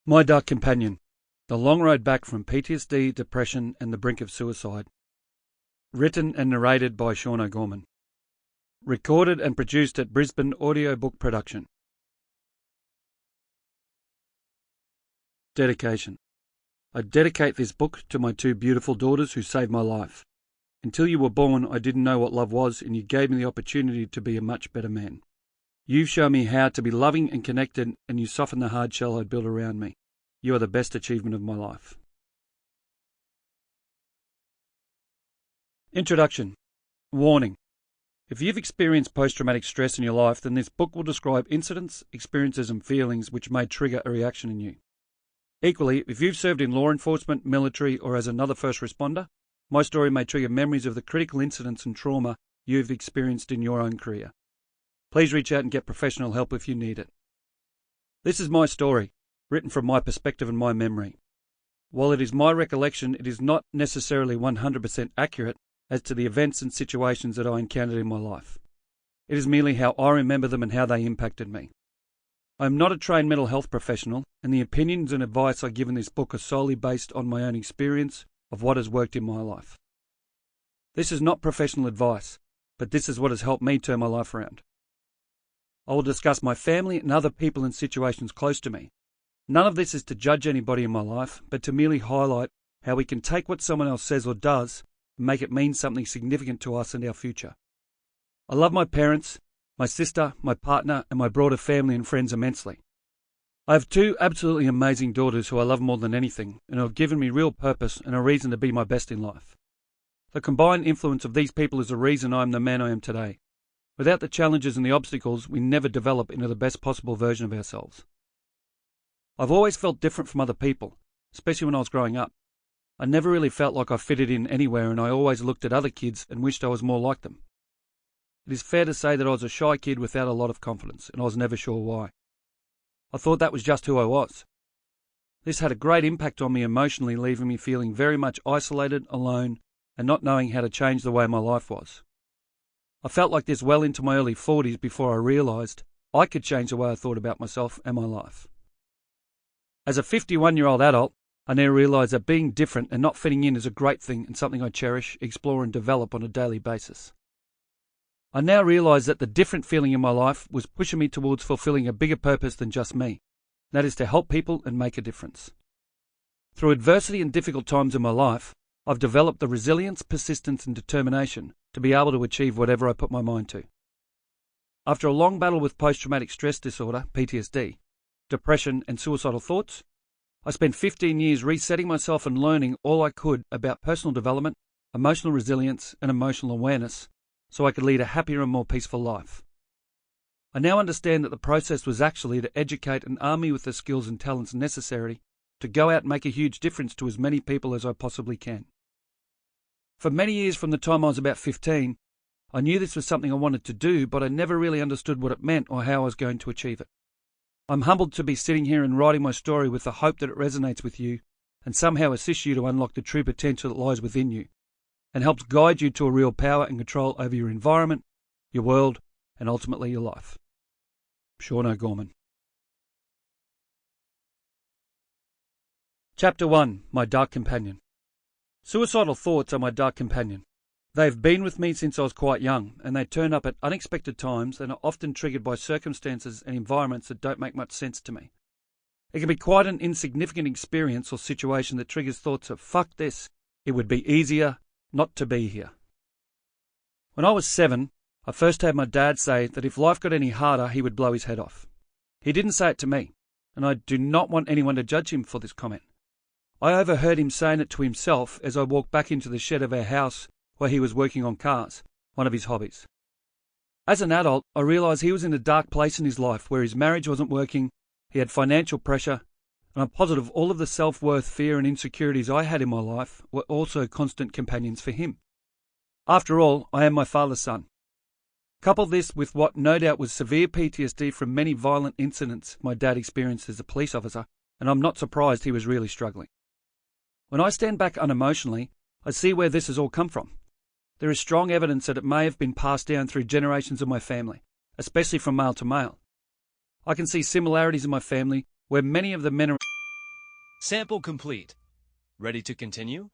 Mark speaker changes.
Speaker 1: My Dark Companion, The Long Road Back from PTSD, Depression and the Brink of Suicide. Written and narrated by Shaun O'Gorman. Recorded and produced at Brisbane Audiobook Production. Dedication. I dedicate this book to my two beautiful daughters who saved my life. Until you were born, I didn't know what love was, and you gave me the opportunity to be a much better man. You've shown me how to be loving and connected, and you softened the hard shell I'd built around me. You are the best achievement of my life. Introduction. Warning. If you've experienced post-traumatic stress in your life, then this book will describe incidents, experiences and feelings which may trigger a reaction in you. Equally, if you've served in law enforcement, military or as another first responder, my story may trigger memories of the critical incidents and trauma you've experienced in your own career. Please reach out and get professional help if you need it. This is my story, written from my perspective and my memory. While it is my recollection, it is not necessarily 100% accurate as to the events and situations that I encountered in my life. It is merely how I remember them and how they impacted me. I am not a trained mental health professional, and the opinions and advice I give in this book are solely based on my own experience of what has worked in my life. This is not professional advice, but this is what has helped me turn my life around. I will discuss my family and other people in situations close to me. None of this is to judge anybody in my life, but to merely highlight how we can take what someone else says or does and make it mean something significant to us and our future. I love my parents, my sister, my partner, and my broader family and friends immensely. I have two absolutely amazing daughters who I love more than anything and who have given me real purpose and a reason to be my best in life. The combined influence of these people is the reason I am the man I am today. Without the challenges and the obstacles, we never develop into the best possible version of ourselves. I've always felt different from other people, especially when I was growing up. I never really felt like I fitted in anywhere, and I always looked at other kids and wished I was more like them. It is fair to say that I was a shy kid without a lot of confidence, and I was never sure why. I thought that was just who I was. This had a great impact on me emotionally, leaving me feeling very much isolated, alone, and not knowing how to change the way my life was. I felt like this well into my early 40s before I realised I could change the way I thought about myself and my life. As a 51-year-old adult, I now realise that being different and not fitting in is a great thing and something I cherish, explore and develop on a daily basis. I now realise that the different feeling in my life was pushing me towards fulfilling a bigger purpose than just me. That is to help people and make a difference. Through adversity and difficult times in my life, I've developed the resilience, persistence and determination to be able to achieve whatever I put my mind to. After a long battle with post-traumatic stress disorder, PTSD, depression and suicidal thoughts, I spent 15 years resetting myself and learning all I could about personal development, emotional resilience and emotional awareness so I could lead a happier and more peaceful life. I now understand that the process was actually to educate and arm me with the skills and talents necessary to go out and make a huge difference to as many people as I possibly can. For many years from the time I was about 15, I knew this was something I wanted to do, but I never really understood what it meant or how I was going to achieve it. I'm humbled to be sitting here and writing my story with the hope that it resonates with you and somehow assists you to unlock the true potential that lies within you and helps guide you to a real power and control over your environment, your world, and ultimately your life. Shaun O'Gorman. Chapter 1. My Dark Companion. Suicidal thoughts are my dark companion. They have been with me since I was quite young, and they turn up at unexpected times and are often triggered by circumstances and environments that don't make much sense to me. It can be quite an insignificant experience or situation that triggers thoughts of, fuck this, it would be easier not to be here. When I was 7, I first had my dad say that if life got any harder, he would blow his head off. He didn't say it to me, and I do not want anyone to judge him for this comment. I overheard him saying it to himself as I walked back into the shed of our house where he was working on cars, one of his hobbies. As an adult, I realised he was in a dark place in his life where his marriage wasn't working, he had financial pressure, and I'm positive all of the self-worth, fear and insecurities I had in my life were also constant companions for him. After all, I am my father's son. Couple this with what no doubt was severe PTSD from many violent incidents my dad experienced as a police officer, and I'm not surprised he was really struggling. When I stand back unemotionally, I see where this has all come from. There is strong evidence that it may have been passed down through generations of my family, especially from male to male. I can see similarities in my family where many of the men are
Speaker 2: Sample complete. Ready to continue?